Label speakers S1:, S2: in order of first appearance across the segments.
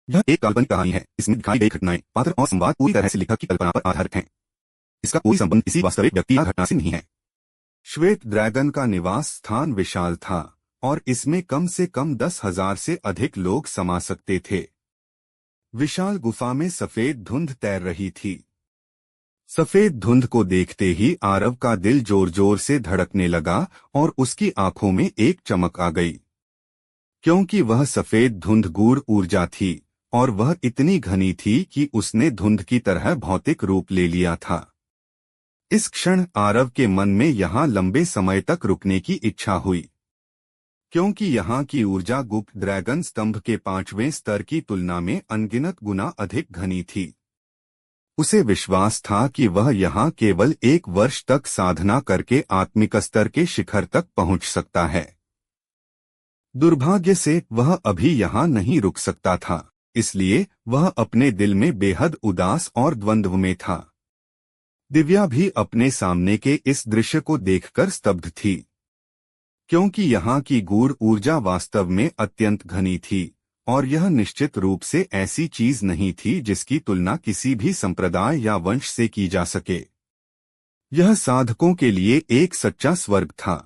S1: यह एक काल्पनिक कहानी है। इसमें दिखाई गई घटनाएं, पात्र और संवाद पूरी तरह से लेखक की कल्पना पर आधारित हैं। इसका कोई संबंध किसी वास्तविक व्यक्ति या घटना से नहीं है। श्वेत ड्रैगन का निवास स्थान विशाल था और इसमें कम से कम 10,000 से अधिक लोग समा सकते थे। विशाल गुफा में सफेद धुंध तैर रही थी। सफेद धुंध को देखते ही आरव का दिल जोर जोर से धड़कने लगा और उसकी आंखों में एक चमक आ गई, क्योंकि वह सफेद धुंध गूढ़ ऊर्जा थी और वह इतनी घनी थी कि उसने धुंध की तरह भौतिक रूप ले लिया था। इस क्षण आरव के मन में यहाँ लंबे समय तक रुकने की इच्छा हुई, क्योंकि यहाँ की ऊर्जा गुप्त ड्रैगन स्तंभ के 5वें स्तर की तुलना में अनगिनत गुना अधिक घनी थी। उसे विश्वास था कि वह यहाँ केवल 1 वर्ष तक साधना करके आत्मिक स्तर के शिखर तक पहुँच सकता है। दुर्भाग्य से वह अभी यहाँ नहीं रुक सकता था, इसलिए वह अपने दिल में बेहद उदास और द्वंद्व में था। दिव्या भी अपने सामने के इस दृश्य को देखकर स्तब्ध थी, क्योंकि यहाँ की गूढ़ ऊर्जा वास्तव में अत्यंत घनी थी और यह निश्चित रूप से ऐसी चीज नहीं थी जिसकी तुलना किसी भी संप्रदाय या वंश से की जा सके। यह साधकों के लिए एक सच्चा स्वर्ग था।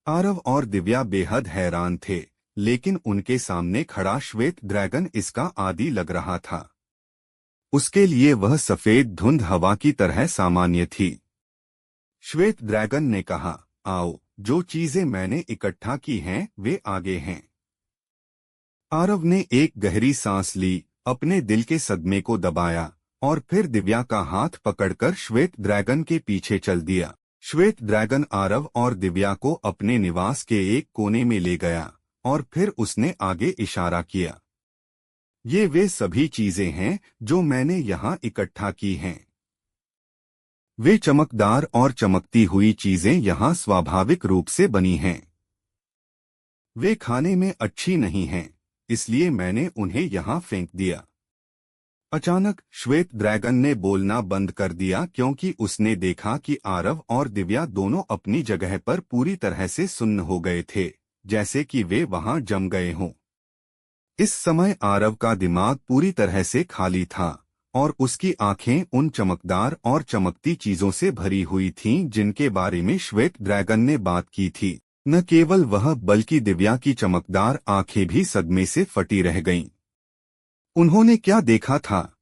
S1: आरव और दिव्या बेहद हैरान थे, लेकिन उनके सामने खड़ा श्वेत ड्रैगन इसका आदी लग रहा था। उसके लिए वह सफेद धुंध हवा की तरह सामान्य थी। श्वेत ड्रैगन ने कहा, आओ, जो चीजें मैंने इकट्ठा की हैं वे आगे हैं। आरव ने एक गहरी सांस ली, अपने दिल के सदमे को दबाया और फिर दिव्या का हाथ पकड़कर श्वेत ड्रैगन के पीछे चल दिया। श्वेत ड्रैगन आरव और दिव्या को अपने निवास के एक कोने में ले गया और फिर उसने आगे इशारा किया। ये वे सभी चीजें हैं जो मैंने यहाँ इकट्ठा की हैं। वे चमकदार और चमकती हुई चीजें यहाँ स्वाभाविक रूप से बनी हैं। वे खाने में अच्छी नहीं हैं, इसलिए मैंने उन्हें यहाँ फेंक दिया। अचानक श्वेत ड्रैगन ने बोलना बंद कर दिया, क्योंकि उसने देखा कि आरव और दिव्या दोनों अपनी जगह पर पूरी तरह से सुन्न हो गए थे, जैसे कि वे वहां जम गए हों। इस समय आरव का दिमाग पूरी तरह से खाली था और उसकी आंखें उन चमकदार और चमकती चीजों से भरी हुई थीं जिनके बारे में श्वेत ड्रैगन ने बात की थी। न केवल वह बल्कि दिव्या की चमकदार आंखें भी सदमे से फटी रह गईं। उन्होंने क्या देखा था?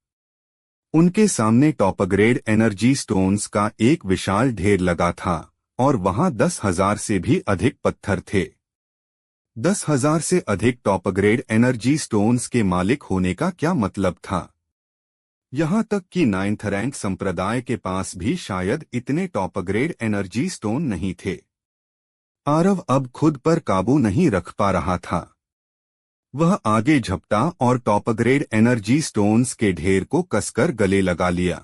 S1: उनके सामने टॉपग्रेड एनर्जी स्टोन्स का एक विशाल ढेर लगा था और वहां 10,000 से भी अधिक पत्थर थे। 10,000 से अधिक टॉपग्रेड एनर्जी स्टोन्स के मालिक होने का क्या मतलब था? यहाँ तक कि 9th रैंक संप्रदाय के पास भी शायद इतने टॉपग्रेड एनर्जी स्टोन नहीं थे। आरव अब खुद पर काबू नहीं रख पा रहा था। वह आगे झपटा और टॉपग्रेड एनर्जी स्टोन्स के ढेर को कसकर गले लगा लिया,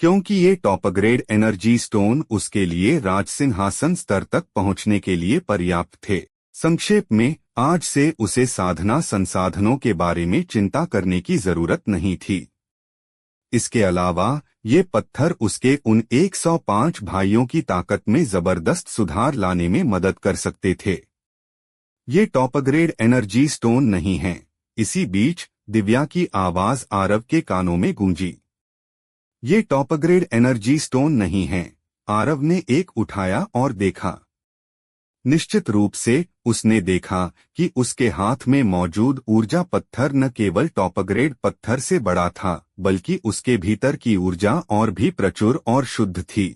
S1: क्योंकि ये टॉपग्रेड एनर्जी स्टोन उसके लिए राजसिंहासन स्तर तक पहुंचने के लिए पर्याप्त थे। संक्षेप में, आज से उसे साधना संसाधनों के बारे में चिंता करने की जरूरत नहीं थी। इसके अलावा ये पत्थर उसके उन 105 भाइयों की ताकत में जबरदस्त सुधार लाने में मदद कर सकते थे। ये टॉपग्रेड एनर्जी स्टोन नहीं हैं। इसी बीच दिव्या की आवाज आरव के कानों में गूंजी। ये टॉपग्रेड एनर्जी स्टोन नहीं हैं। आरव ने एक उठाया और देखा। निश्चित रूप से उसने देखा कि उसके हाथ में मौजूद ऊर्जा पत्थर न केवल टॉपग्रेड पत्थर से बड़ा था, बल्कि उसके भीतर की ऊर्जा और भी प्रचुर और शुद्ध थी।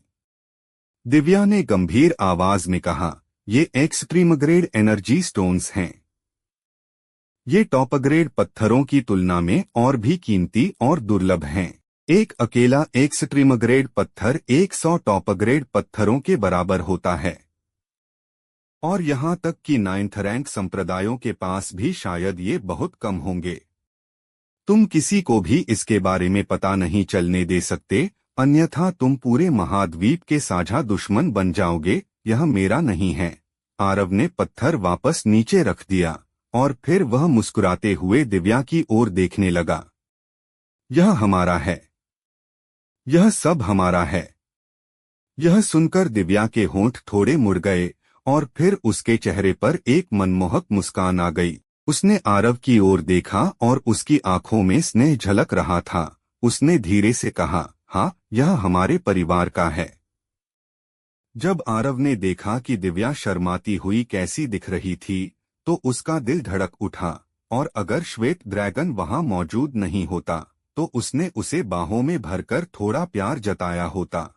S1: दिव्या ने गंभीर आवाज में कहा, ये एक्सट्रीम ग्रेड एनर्जी स्टोन्स हैं। ये टॉपग्रेड पत्थरों की तुलना में और भी कीमती और दुर्लभ हैं। एक अकेला एक्सट्रीम ग्रेड पत्थर 100 टॉपग्रेड पत्थरों के बराबर होता है, और यहाँ तक कि 9th रैंक संप्रदायों के पास भी शायद ये बहुत कम होंगे। तुम किसी को भी इसके बारे में पता नहीं चलने दे सकते, अन्यथा तुम पूरे महाद्वीप के साझा दुश्मन बन जाओगे। यह मेरा नहीं है। आरव ने पत्थर वापस नीचे रख दिया और फिर वह मुस्कुराते हुए दिव्या की ओर देखने लगा। यह हमारा है। यह सब हमारा है। यह सुनकर दिव्या के होंठ थोड़े मुड़ गए और फिर उसके चेहरे पर एक मनमोहक मुस्कान आ गई। उसने आरव की ओर देखा और उसकी आंखों में स्नेह झलक रहा था। उसने धीरे से कहा, हाँ, यह हमारे परिवार का है। जब आरव ने देखा कि दिव्या शर्माती हुई कैसी दिख रही थी, तो उसका दिल धड़क उठा, और अगर श्वेत ड्रैगन वहां मौजूद नहीं होता, तो उसने उसे बाहों में भरकर थोड़ा प्यार जताया होता।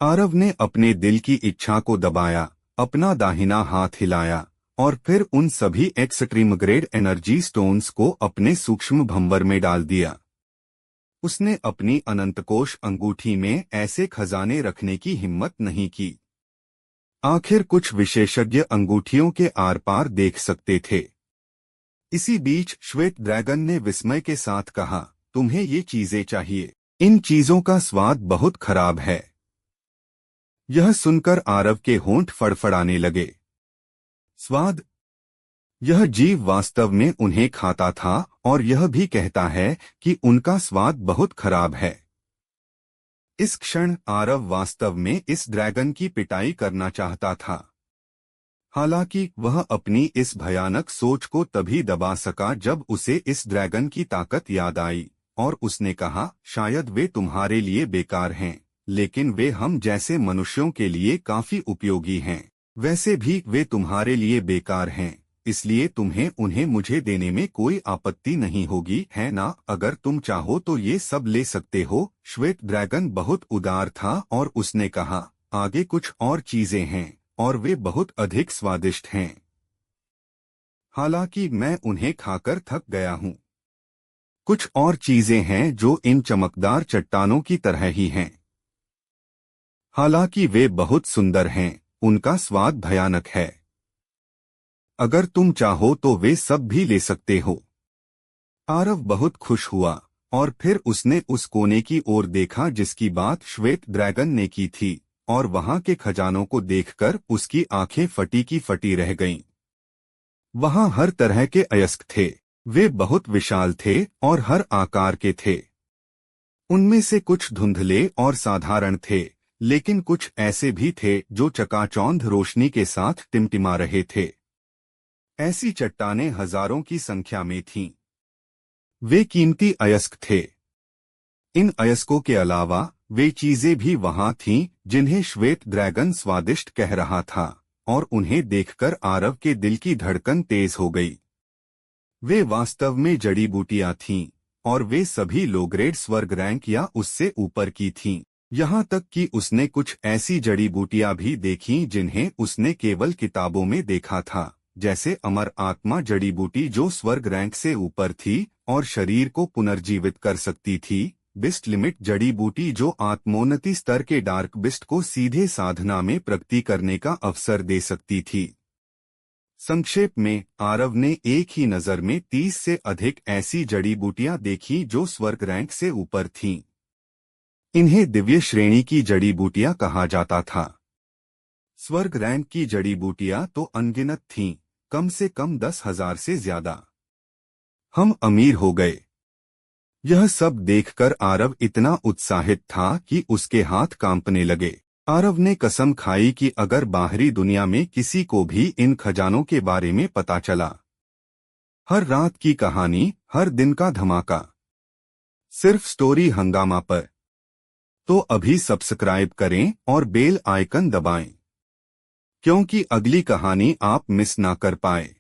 S1: आरव ने अपने दिल की इच्छा को दबाया, अपना दाहिना हाथ हिलाया, और फिर उन सभी एक्सट्रीम ग्रेड एनर्जी स्टोन्स को अपने सूक्ष्म भंवर में डाल दिया। उसने अपनी अनंतकोश अंगूठी में ऐसे खजाने रखने की हिम्मत नहीं की। आखिर कुछ विशेषज्ञ अंगूठियों के आर पार देख सकते थे। इसी बीच श्वेत ड्रैगन ने विस्मय के साथ कहा, तुम्हें ये चीजें चाहिए? इन चीजों का स्वाद बहुत खराब है। यह सुनकर आरव के होंठ फड़फड़ाने लगे। स्वाद? यह जीव वास्तव में उन्हें खाता था और यह भी कहता है कि उनका स्वाद बहुत खराब है। इस क्षण आरव वास्तव में इस ड्रैगन की पिटाई करना चाहता था। हालांकि वह अपनी इस भयानक सोच को तभी दबा सका जब उसे इस ड्रैगन की ताकत याद आई, और उसने कहा, शायद वे तुम्हारे लिए बेकार हैं, लेकिन वे हम जैसे मनुष्यों के लिए काफी उपयोगी हैं। वैसे भी वे तुम्हारे लिए बेकार हैं, इसलिए तुम्हें उन्हें मुझे देने में कोई आपत्ति नहीं होगी, है ना? अगर तुम चाहो तो ये सब ले सकते हो। श्वेत ड्रैगन बहुत उदार था और उसने कहा, आगे कुछ और चीजें हैं और वे बहुत अधिक स्वादिष्ट हैं। हालांकि मैं उन्हें खाकर थक गया हूँ। कुछ और चीजें हैं जो इन चमकदार चट्टानों की तरह ही हैं। हालांकि वे बहुत सुंदर हैं, उनका स्वाद भयानक है। अगर तुम चाहो तो वे सब भी ले सकते हो। आरव बहुत खुश हुआ और फिर उसने उस कोने की ओर देखा जिसकी बात श्वेत ड्रैगन ने की थी, और वहां के खजानों को देखकर उसकी आंखें फटी की फटी रह गईं। वहां हर तरह के अयस्क थे। वे बहुत विशाल थे और हर आकार के थे। उनमें से कुछ धुंधले और साधारण थे, लेकिन कुछ ऐसे भी थे जो चकाचौंध रोशनी के साथ टिमटिमा रहे थे। ऐसी चट्टानें हजारों की संख्या में थीं। वे कीमती अयस्क थे। इन अयस्कों के अलावा वे चीजें भी वहां थीं जिन्हें श्वेत ड्रैगन स्वादिष्ट कह रहा था, और उन्हें देखकर आरव के दिल की धड़कन तेज हो गई। वे वास्तव में जड़ी बूटियां थीं, और वे सभी लो ग्रेड स्वर्ग रैंक या उससे ऊपर की थीं। यहाँ तक कि उसने कुछ ऐसी जड़ी बूटियां भी देखीं जिन्हें उसने केवल किताबों में देखा था, जैसे अमर आत्मा जड़ी बूटी जो स्वर्ग रैंक से ऊपर थी और शरीर को पुनर्जीवित कर सकती थी, बिस्ट लिमिट जड़ी बूटी जो आत्मोन्नति स्तर के डार्क बिस्ट को सीधे साधना में प्रगति करने का अवसर दे सकती थी। संक्षेप में, आरव ने एक ही नजर में 30 से अधिक ऐसी जड़ी बूटियां देखी जो स्वर्ग रैंक से ऊपर थीं। इन्हें दिव्य श्रेणी की जड़ी बूटियां कहा जाता था। स्वर्ग रैंक की जड़ी बूटियां तो अनगिनत थीं, कम से कम 10,000 से ज्यादा। हम अमीर हो गए। यह सब देखकर आरव इतना उत्साहित था कि उसके हाथ कांपने लगे। आरव ने कसम खाई कि अगर बाहरी दुनिया में किसी को भी इन खजानों के बारे में पता चला, हर रात की कहानी, हर दिन का धमाका, सिर्फ स्टोरी हंगामा पर, तो अभी सब्सक्राइब करें और बेल आइकन दबाएं, क्योंकि अगली कहानी आप मिस ना कर पाए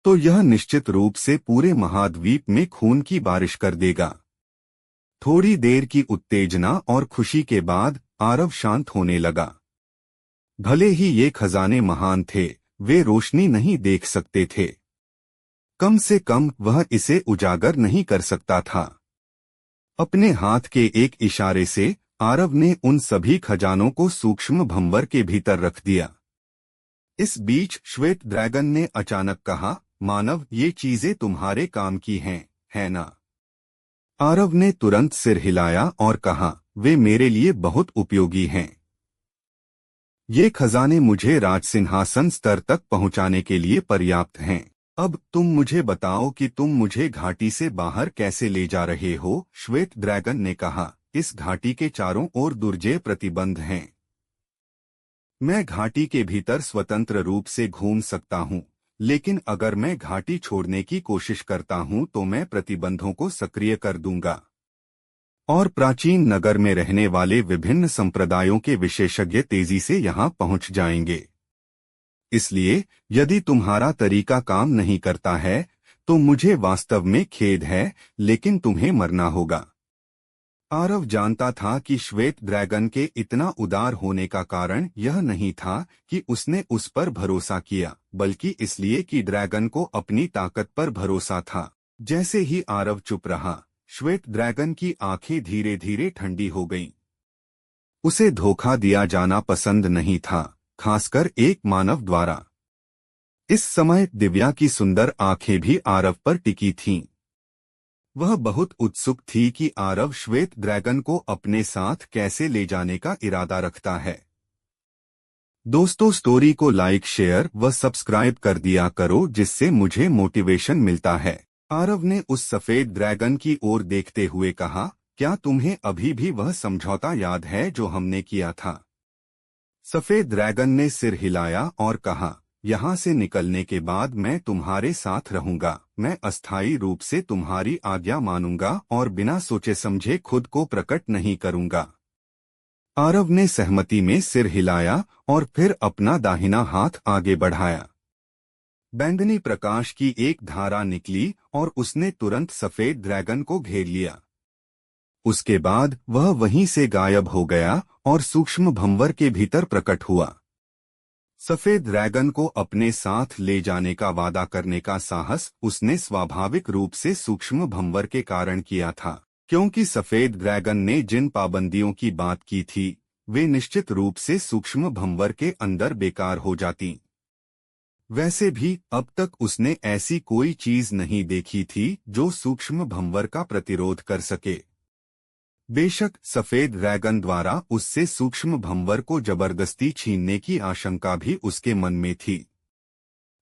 S1: तो यह निश्चित रूप से पूरे महाद्वीप में खून की बारिश कर देगा। थोड़ी देर की उत्तेजना और खुशी के बाद आरव शांत होने लगा। भले ही ये खजाने महान थे, वे रोशनी नहीं देख सकते थे। कम से कम वह इसे उजागर नहीं कर सकता था। अपने हाथ के एक इशारे से आरव ने उन सभी खजानों को सूक्ष्म भंवर के भीतर रख दिया। इस बीच श्वेत ड्रैगन ने अचानक कहा, मानव, ये चीजें तुम्हारे काम की हैं, है ना? आरव ने तुरंत सिर हिलाया और कहा, वे मेरे लिए बहुत उपयोगी हैं। ये खजाने मुझे राजसिंहासन स्तर तक पहुंचाने के लिए पर्याप्त हैं। अब तुम मुझे बताओ कि तुम मुझे घाटी से बाहर कैसे ले जा रहे हो? श्वेत ड्रैगन ने कहा, इस घाटी के चारों ओर दुर्जय प्रतिबंध हैं। मैं घाटी के भीतर स्वतंत्र रूप से घूम सकता हूँ, लेकिन अगर मैं घाटी छोड़ने की कोशिश करता हूं तो मैं प्रतिबंधों को सक्रिय कर दूंगा और प्राचीन नगर में रहने वाले विभिन्न संप्रदायों के विशेषज्ञ तेजी से यहां पहुंच जाएंगे। इसलिए यदि तुम्हारा तरीका काम नहीं करता है तो मुझे वास्तव में खेद है, लेकिन तुम्हें मरना होगा। आरव जानता था कि श्वेत ड्रैगन के इतना उदार होने का कारण यह नहीं था कि उसने उस पर भरोसा किया, बल्कि इसलिए कि ड्रैगन को अपनी ताकत पर भरोसा था। जैसे ही आरव चुप रहा, श्वेत ड्रैगन की आंखें धीरे धीरे ठंडी हो गईं। उसे धोखा दिया जाना पसंद नहीं था, खासकर एक मानव द्वारा। इस समय दिव्या की सुंदर आंखें भी आरव पर टिकी थीं। वह बहुत उत्सुक थी कि आरव श्वेत ड्रैगन को अपने साथ कैसे ले जाने का इरादा रखता है। दोस्तों, स्टोरी को लाइक, शेयर व सब्सक्राइब कर दिया करो, जिससे मुझे मोटिवेशन मिलता है। आरव ने उस सफेद ड्रैगन की ओर देखते हुए कहा, क्या तुम्हें अभी भी वह समझौता याद है जो हमने किया था? सफेद ड्रैगन ने सिर हिलाया और कहा, यहाँ से निकलने के बाद मैं तुम्हारे साथ रहूंगा। मैं अस्थायी रूप से तुम्हारी आज्ञा मानूंगा और बिना सोचे समझे खुद को प्रकट नहीं करूंगा। आरव ने सहमति में सिर हिलाया और फिर अपना दाहिना हाथ आगे बढ़ाया। बैंगनी प्रकाश की एक धारा निकली और उसने तुरंत सफेद ड्रैगन को घेर लिया। उसके बाद वह वहीं से गायब हो गया और सूक्ष्म भंवर के भीतर प्रकट हुआ। सफेद ड्रैगन को अपने साथ ले जाने का वादा करने का साहस उसने स्वाभाविक रूप से सूक्ष्म भंवर के कारण किया था, क्योंकि सफेद ड्रैगन ने जिन पाबंदियों की बात की थी वे निश्चित रूप से सूक्ष्म भंवर के अंदर बेकार हो जाती। वैसे भी अब तक उसने ऐसी कोई चीज नहीं देखी थी जो सूक्ष्म भंवर का प्रतिरोध कर सके। बेशक सफेद ड्रैगन द्वारा उससे सूक्ष्म भंवर को जबरदस्ती छीनने की आशंका भी उसके मन में थी।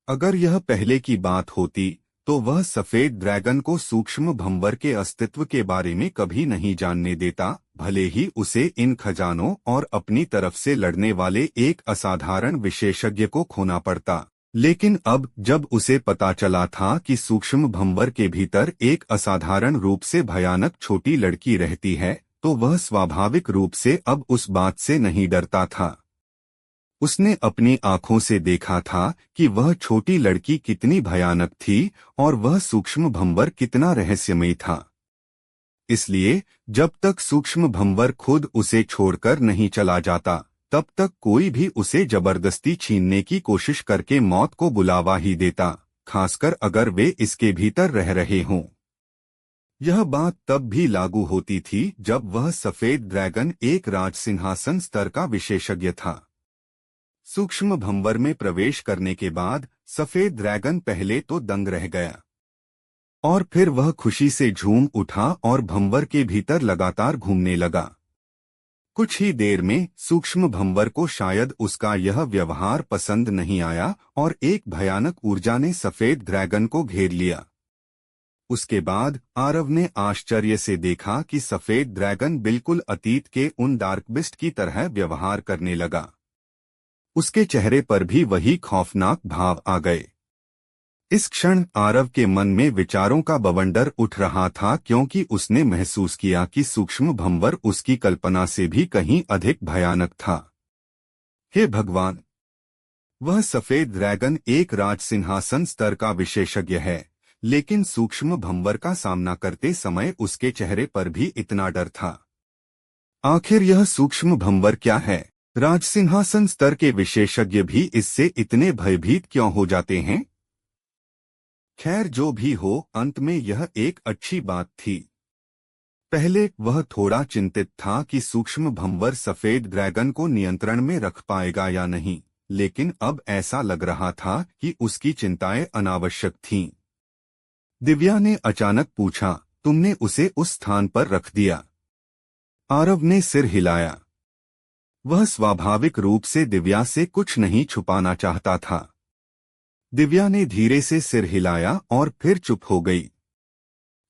S1: अगर यह पहले की बात होती तो वह सफेद ड्रैगन को सूक्ष्म भंवर के अस्तित्व के बारे में कभी नहीं जानने देता, भले ही उसे इन खजानों और अपनी तरफ से लड़ने वाले एक असाधारण विशेषज्ञ को खोना पड़ता। लेकिन अब जब उसे पता चला था कि सूक्ष्म भंवर के भीतर एक असाधारण रूप से भयानक छोटी लड़की रहती है, तो वह स्वाभाविक रूप से अब उस बात से नहीं डरता था। उसने अपनी आंखों से देखा था कि वह छोटी लड़की कितनी भयानक थी और वह सूक्ष्म भंवर कितना रहस्यमयी था। इसलिए जब तक सूक्ष्म भंवर खुद उसे छोड़कर नहीं चला जाता, तब तक कोई भी उसे जबरदस्ती छीनने की कोशिश करके मौत को बुलावा ही देता, खासकर अगर वे इसके भीतर रह रहे हों। यह बात तब भी लागू होती थी जब वह सफेद ड्रैगन एक राजसिंहासन स्तर का विशेषज्ञ था। सूक्ष्म भंवर में प्रवेश करने के बाद सफेद ड्रैगन पहले तो दंग रह गया और फिर वह खुशी से झूम उठा और भंवर के भीतर लगातार घूमने लगा। कुछ ही देर में सूक्ष्म भंवर को शायद उसका यह व्यवहार पसंद नहीं आया और एक भयानक ऊर्जा ने सफेद ड्रैगन को घेर लिया। उसके बाद आरव ने आश्चर्य से देखा कि सफेद ड्रैगन बिल्कुल अतीत के उन डार्कबिस्ट की तरह व्यवहार करने लगा। उसके चेहरे पर भी वही खौफनाक भाव आ गए। इस क्षण आरव के मन में विचारों का बवंडर उठ रहा था, क्योंकि उसने महसूस किया कि सूक्ष्म भंवर उसकी कल्पना से भी कहीं अधिक भयानक था। हे भगवान! वह सफेद ड्रैगन एक राजसिंहासन स्तर का विशेषज्ञ है, लेकिन सूक्ष्म भंवर का सामना करते समय उसके चेहरे पर भी इतना डर था। आखिर यह सूक्ष्म भंवर क्या है? राजसिंहासन स्तर के विशेषज्ञ भी इससे इतने भयभीत क्यों हो जाते हैं? खैर, जो भी हो, अंत में यह एक अच्छी बात थी। पहले वह थोड़ा चिंतित था कि सूक्ष्म भंवर सफेद ड्रैगन को नियंत्रण में रख पाएगा या नहीं, लेकिन अब ऐसा लग रहा था कि उसकी चिंताएं अनावश्यक थीं। दिव्या ने अचानक पूछा, तुमने उसे उस स्थान पर रख दिया? आरव ने सिर हिलाया। वह स्वाभाविक रूप से दिव्या से कुछ नहीं छुपाना चाहता था। दिव्या ने धीरे से सिर हिलाया और फिर चुप हो गई।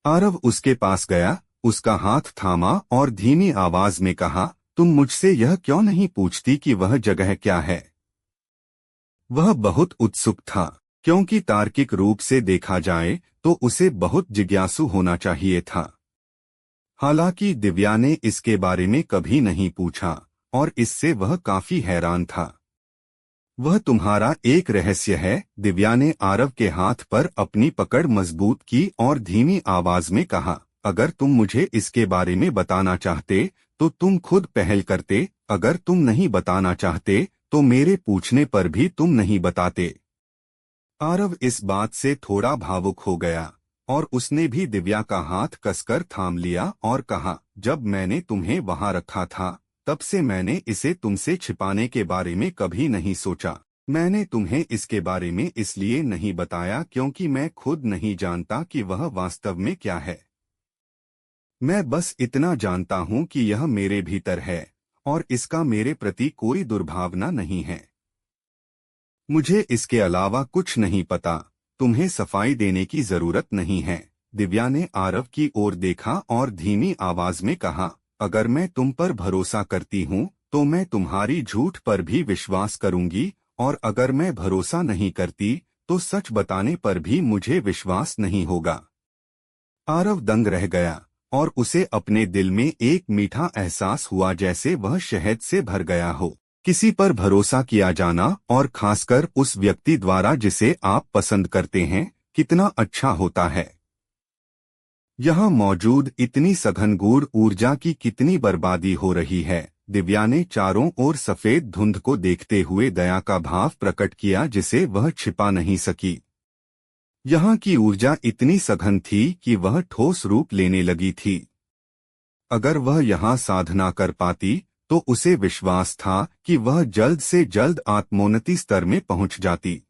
S1: आरव उसके पास गया, उसका हाथ थामा और धीमी आवाज में कहा, तुम मुझसे यह क्यों नहीं पूछती कि वह जगह क्या है? वह बहुत उत्सुक था। क्योंकि तार्किक रूप से देखा जाए तो उसे बहुत जिज्ञासु होना चाहिए था। हालांकि दिव्या ने इसके बारे में कभी नहीं पूछा और इससे वह काफी हैरान था। वह तुम्हारा एक रहस्य है, दिव्या ने आरव के हाथ पर अपनी पकड़ मजबूत की और धीमी आवाज में कहा। अगर तुम मुझे इसके बारे में बताना चाहते तो तुम खुद पहल करते, अगर तुम नहीं बताना चाहते तो मेरे पूछने पर भी तुम नहीं बताते। आरव इस बात से थोड़ा भावुक हो गया और उसने भी दिव्या का हाथ कसकर थाम लिया और कहा, जब मैंने तुम्हें वहां रखा था तब से मैंने इसे तुमसे छिपाने के बारे में कभी नहीं सोचा। मैंने तुम्हें इसके बारे में इसलिए नहीं बताया क्योंकि मैं खुद नहीं जानता कि वह वास्तव में क्या है। मैं बस इतना जानता हूं कि यह मेरे भीतर है और इसका मेरे प्रति कोई दुर्भावना नहीं है। मुझे इसके अलावा कुछ नहीं पता। तुम्हें सफाई देने की जरूरत नहीं है। दिव्या ने आरव की ओर देखा और धीमी आवाज में कहा, अगर मैं तुम पर भरोसा करती हूँ तो मैं तुम्हारी झूठ पर भी विश्वास करूंगी, और अगर मैं भरोसा नहीं करती तो सच बताने पर भी मुझे विश्वास नहीं होगा। आरव दंग रह गया और उसे अपने दिल में एक मीठा एहसास हुआ, जैसे वह शहद से भर गया हो। किसी पर भरोसा किया जाना, और खासकर उस व्यक्ति द्वारा जिसे आप पसंद करते हैं, कितना अच्छा होता है। यहाँ मौजूद इतनी सघन गूढ़ ऊर्जा की कितनी बर्बादी हो रही है। दिव्या ने चारों ओर सफेद धुंध को देखते हुए दया का भाव प्रकट किया जिसे वह छिपा नहीं सकी। यहाँ की ऊर्जा इतनी सघन थी कि वह ठोस रूप लेने लगी थी। अगर वह यहाँ साधना कर पाती तो उसे विश्वास था कि वह जल्द से जल्द आत्मोन्नति स्तर में पहुंच जाती।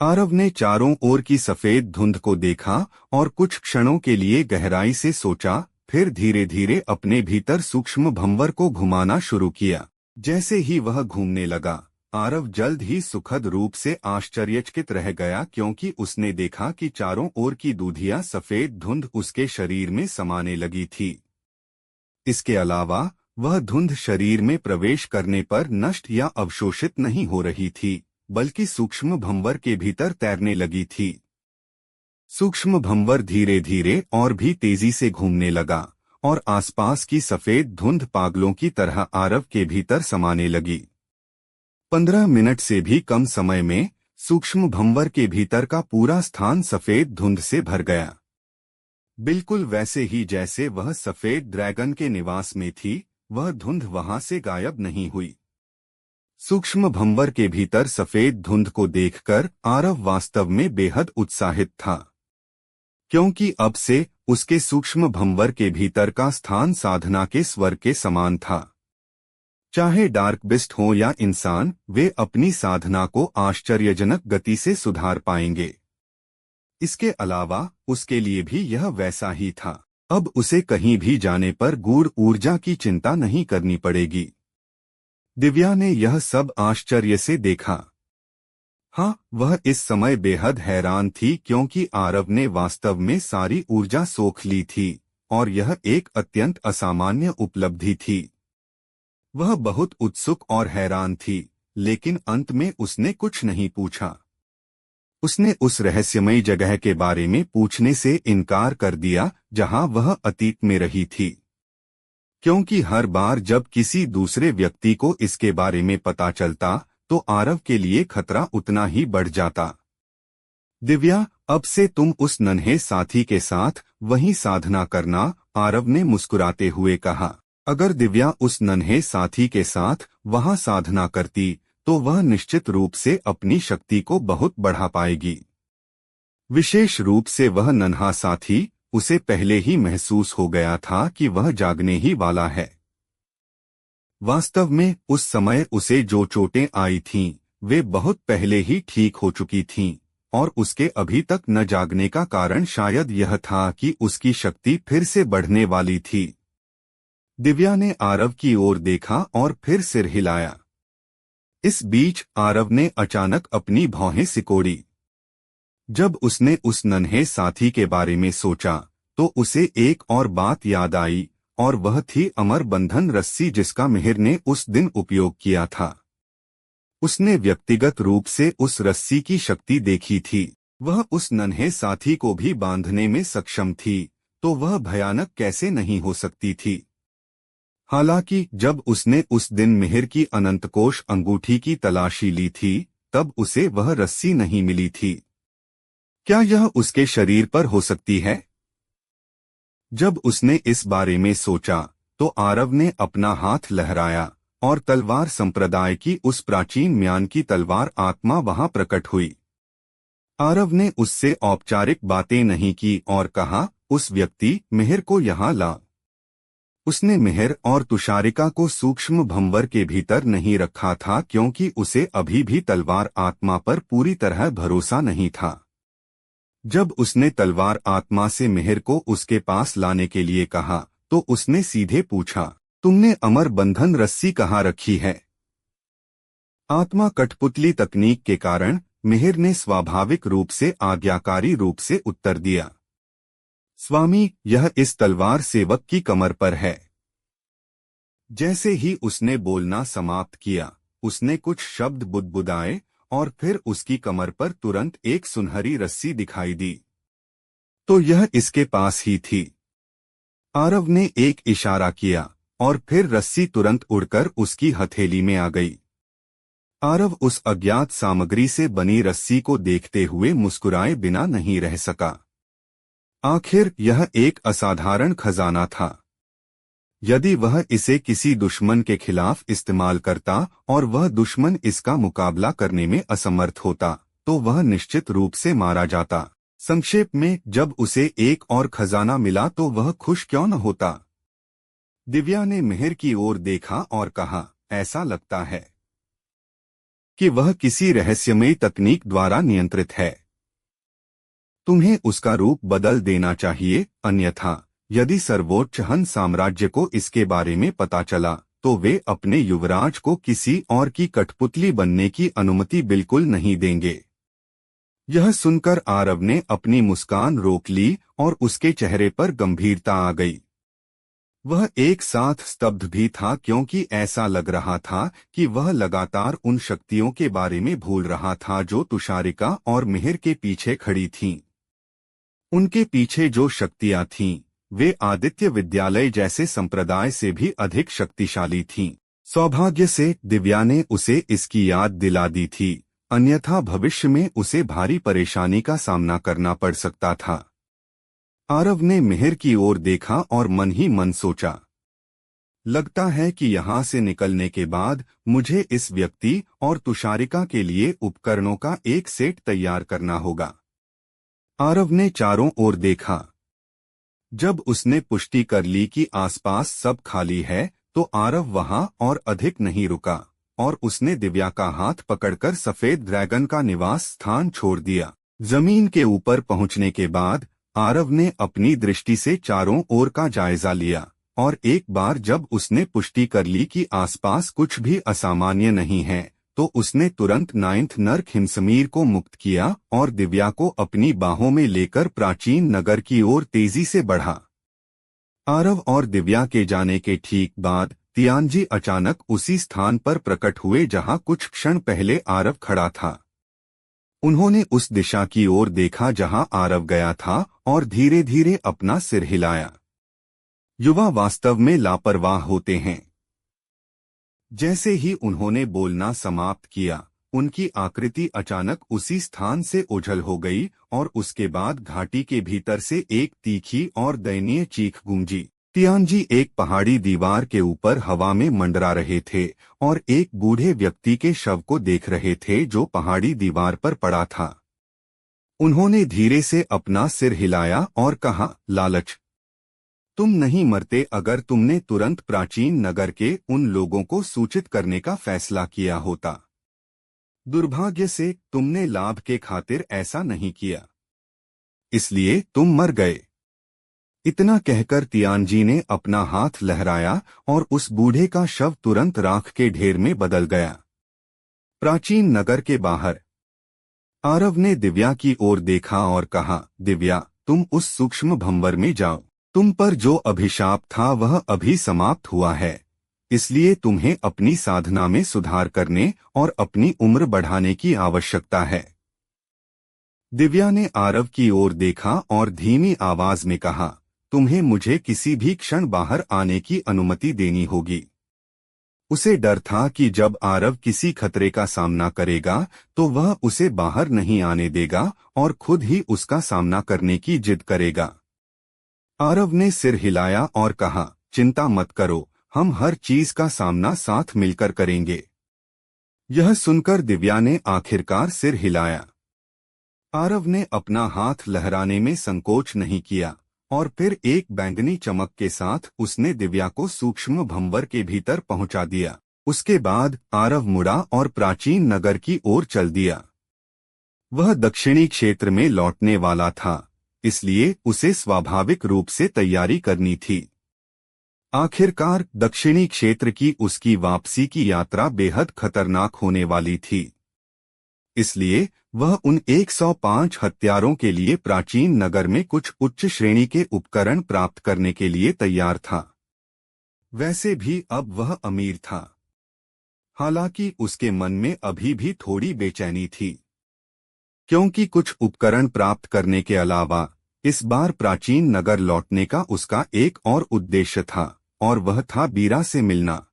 S1: आरव ने चारों ओर की सफेद धुंध को देखा और कुछ क्षणों के लिए गहराई से सोचा, फिर धीरे धीरे अपने भीतर सूक्ष्म भंवर को घुमाना शुरू किया। जैसे ही वह घूमने लगा, आरव जल्द ही सुखद रूप से आश्चर्यचकित रह गया, क्योंकि उसने देखा कि चारों ओर की दूधिया सफेद धुंध उसके शरीर में समाने लगी थी। इसके अलावा वह धुंध शरीर में प्रवेश करने पर नष्ट या अवशोषित नहीं हो रही थी, बल्कि सूक्ष्म भंवर के भीतर तैरने लगी थी। सूक्ष्म भंवर धीरे धीरे और भी तेजी से घूमने लगा और आसपास की सफेद धुंध पागलों की तरह आरव के भीतर समाने लगी। 15 मिनट से भी कम समय में सूक्ष्म भंवर के भीतर का पूरा स्थान सफेद धुंध से भर गया, बिल्कुल वैसे ही जैसे वह सफेद ड्रैगन के निवास में थी। वह धुंध वहां से गायब नहीं हुई। सूक्ष्म भंवर के भीतर सफेद धुंध को देखकर आरव वास्तव में बेहद उत्साहित था, क्योंकि अब से उसके सूक्ष्म भंवर के भीतर का स्थान साधना के स्वर्ग के समान था। चाहे डार्क बिस्ट हो या इंसान, वे अपनी साधना को आश्चर्यजनक गति से सुधार पाएंगे। इसके अलावा उसके लिए भी यह वैसा ही था। अब उसे कहीं भी जाने पर गूढ़ ऊर्जा की चिंता नहीं करनी पड़ेगी। दिव्या ने यह सब आश्चर्य से देखा। हाँ, वह इस समय बेहद हैरान थी, क्योंकि आरव ने वास्तव में सारी ऊर्जा सोख ली थी और यह एक अत्यंत असामान्य उपलब्धि थी। वह बहुत उत्सुक और हैरान थी, लेकिन अंत में उसने कुछ नहीं पूछा। उसने उस रहस्यमयी जगह के बारे में पूछने से इनकार कर दिया जहां वह अतीत में रही थी, क्योंकि हर बार जब किसी दूसरे व्यक्ति को इसके बारे में पता चलता तो आरव के लिए खतरा उतना ही बढ़ जाता। दिव्या, अब से तुम उस नन्हे साथी के साथ वही साधना करना, आरव ने मुस्कुराते हुए कहा। अगर दिव्या उस नन्हे साथी के साथ वहां साधना करती तो वह निश्चित रूप से अपनी शक्ति को बहुत बढ़ा पाएगी। विशेष रूप से वह नन्हा साथी, उसे पहले ही महसूस हो गया था कि वह जागने ही वाला है। वास्तव में उस समय उसे जो चोटें आई थीं, वे बहुत पहले ही ठीक हो चुकी थीं, और उसके अभी तक न जागने का कारण शायद यह था कि उसकी शक्ति फिर से बढ़ने वाली थी। दिव्या ने आरव की ओर देखा और फिर सिर हिलाया। इस बीच आरव ने अचानक अपनी भौहें सिकोड़ी। जब उसने उस नन्हे साथी के बारे में सोचा तो उसे एक और बात याद आई, और वह थी अमर बंधन रस्सी जिसका मिहिर ने उस दिन उपयोग किया था। उसने व्यक्तिगत रूप से उस रस्सी की शक्ति देखी थी। वह उस नन्हे साथी को भी बांधने में सक्षम थी, तो वह भयानक कैसे नहीं हो सकती थी। हालांकि जब उसने उस दिन मिहिर की अनंतकोश अंगूठी की तलाशी ली थी, तब उसे वह रस्सी नहीं मिली थी। क्या यह उसके शरीर पर हो सकती है? जब उसने इस बारे में सोचा, तो आरव ने अपना हाथ लहराया और तलवार संप्रदाय की उस प्राचीन म्यान की तलवार आत्मा वहां प्रकट हुई। आरव ने उससे औपचारिक बातें नहीं की और कहा, उस व्यक्ति मिहिर को यहाँ ला। उसने मिहिर और तुषारिका को सूक्ष्म भंवर के भीतर नहीं रखा था, क्योंकि उसे अभी भी तलवार आत्मा पर पूरी तरह भरोसा नहीं था। जब उसने तलवार आत्मा से मिहिर को उसके पास लाने के लिए कहा, तो उसने सीधे पूछा, तुमने अमर बंधन रस्सी कहाँ रखी है? आत्मा कठपुतली तकनीक के कारण मिहिर ने स्वाभाविक रूप से आज्ञाकारी रूप से उत्तर दिया, स्वामी, यह इस तलवार सेवक की कमर पर है। जैसे ही उसने बोलना समाप्त किया, उसने कुछ शब्द बुदबुदाए और फिर उसकी कमर पर तुरंत एक सुनहरी रस्सी दिखाई दी। तो यह इसके पास ही थी। आरव ने एक इशारा किया और फिर रस्सी तुरंत उड़कर उसकी हथेली में आ गई। आरव उस अज्ञात सामग्री से बनी रस्सी को देखते हुए मुस्कुराए बिना नहीं रह सका। आखिर यह एक असाधारण खजाना था। यदि वह इसे किसी दुश्मन के खिलाफ इस्तेमाल करता और वह दुश्मन इसका मुकाबला करने में असमर्थ होता, तो वह निश्चित रूप से मारा जाता। संक्षेप में, जब उसे एक और खजाना मिला तो वह खुश क्यों न होता। दिव्या ने मिहिर की ओर देखा और कहा, ऐसा लगता है कि वह किसी रहस्यमयी तकनीक द्वारा नियंत्रित है। तुम्हें उसका रूप बदल देना चाहिए, अन्यथा यदि सर्वोच्च हन साम्राज्य को इसके बारे में पता चला, तो वे अपने युवराज को किसी और की कठपुतली बनने की अनुमति बिल्कुल नहीं देंगे। यह सुनकर आरव ने अपनी मुस्कान रोक ली और उसके चेहरे पर गंभीरता आ गई। वह एक साथ स्तब्ध भी था, क्योंकि ऐसा लग रहा था कि वह लगातार उन शक्तियों के बारे में भूल रहा था जो तुषारिका और मिहिर के पीछे खड़ी थीं। उनके पीछे जो शक्तियां थीं, वे आदित्य विद्यालय जैसे संप्रदाय से भी अधिक शक्तिशाली थीं। सौभाग्य से दिव्या ने उसे इसकी याद दिला दी थी, अन्यथा भविष्य में उसे भारी परेशानी का सामना करना पड़ सकता था। आरव ने मिहिर की ओर देखा और मन ही मन सोचा, लगता है कि यहाँ से निकलने के बाद मुझे इस व्यक्ति और तुषारिका के लिए उपकरणों का एक सेट तैयार करना होगा। आरव ने चारों ओर देखा। जब उसने पुष्टि कर ली कि आसपास सब खाली है, तो आरव वहां और अधिक नहीं रुका और उसने दिव्या का हाथ पकड़कर सफेद ड्रैगन का निवास स्थान छोड़ दिया। जमीन के ऊपर पहुंचने के बाद आरव ने अपनी दृष्टि से चारों ओर का जायजा लिया और एक बार जब उसने पुष्टि कर ली कि आसपास कुछ भी असामान्य नहीं है, तो उसने तुरंत 9th नर्क हिमसमीर को मुक्त किया और दिव्या को अपनी बाहों में लेकर प्राचीन नगर की ओर तेजी से बढ़ा। आरव और दिव्या के जाने के ठीक बाद तियानजी अचानक उसी स्थान पर प्रकट हुए जहां कुछ क्षण पहले आरव खड़ा था। उन्होंने उस दिशा की ओर देखा जहां आरव गया था और धीरे धीरे अपना सिर हिलाया। युवा वास्तव में लापरवाह होते हैं। जैसे ही उन्होंने बोलना समाप्त किया, उनकी आकृति अचानक उसी स्थान से ओझल हो गई और उसके बाद घाटी के भीतर से एक तीखी और दयनीय चीख गूंजी। तियानजी एक पहाड़ी दीवार के ऊपर हवा में मंडरा रहे थे और एक बूढ़े व्यक्ति के शव को देख रहे थे जो पहाड़ी दीवार पर पड़ा था। उन्होंने धीरे से अपना सिर हिलाया और कहा, लालच, तुम नहीं मरते अगर तुमने तुरंत प्राचीन नगर के उन लोगों को सूचित करने का फैसला किया होता। दुर्भाग्य से तुमने लाभ के खातिर ऐसा नहीं किया, इसलिए तुम मर गए। इतना कहकर तियानजी ने अपना हाथ लहराया और उस बूढ़े का शव तुरंत राख के ढेर में बदल गया। प्राचीन नगर के बाहर आरव ने दिव्या की ओर देखा और कहा, दिव्या, तुम उस सूक्ष्म भंवर में जाओ। तुम पर जो अभिशाप था वह अभी समाप्त हुआ है। इसलिए तुम्हें अपनी साधना में सुधार करने और अपनी उम्र बढ़ाने की आवश्यकता है। दिव्या ने आरव की ओर देखा और धीमी आवाज में कहा, तुम्हें मुझे किसी भी क्षण बाहर आने की अनुमति देनी होगी। उसे डर था कि जब आरव किसी खतरे का सामना करेगा तो वह उसे बाहर नहीं आने देगा और खुद ही उसका सामना करने की जिद करेगा। आरव ने सिर हिलाया और कहा, चिंता मत करो, हम हर चीज का सामना साथ मिलकर करेंगे। यह सुनकर दिव्या ने आखिरकार सिर हिलाया। आरव ने अपना हाथ लहराने में संकोच नहीं किया और फिर एक बैंगनी चमक के साथ उसने दिव्या को सूक्ष्म भंवर के भीतर पहुंचा दिया। उसके बाद आरव मुड़ा और प्राचीन नगर की ओर चल दिया। वह दक्षिणी क्षेत्र में लौटने वाला था, इसलिए उसे स्वाभाविक रूप से तैयारी करनी थी। आखिरकार दक्षिणी क्षेत्र की उसकी वापसी की यात्रा बेहद खतरनाक होने वाली थी। इसलिए वह उन 105 हत्यारों के लिए प्राचीन नगर में कुछ उच्च श्रेणी के उपकरण प्राप्त करने के लिए तैयार था। वैसे भी अब वह अमीर था। हालांकि उसके मन में अभी भी थोड़ी बेचैनी थी, क्योंकि कुछ उपकरण प्राप्त करने के अलावा इस बार प्राचीन नगर लौटने का उसका एक और उद्देश्य था, और वह था बीरा से मिलना।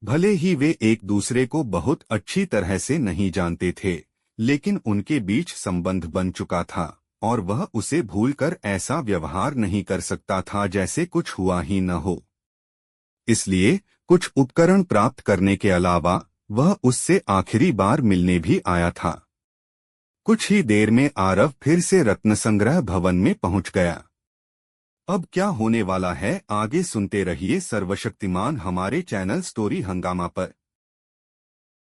S1: भले ही वे एक दूसरे को बहुत अच्छी तरह से नहीं जानते थे, लेकिन उनके बीच संबंध बन चुका था और वह उसे भूलकर ऐसा व्यवहार नहीं कर सकता था जैसे कुछ हुआ ही न हो। इसलिए कुछ उपकरण प्राप्त करने के अलावा वह उससे आखिरी बार मिलने भी आया था। कुछ ही देर में आरव फिर से रत्नसंग्रह भवन में पहुंच गया। अब क्या होने वाला है आगे सुनते रहिए सर्वशक्तिमान हमारे चैनल स्टोरी हंगामा पर।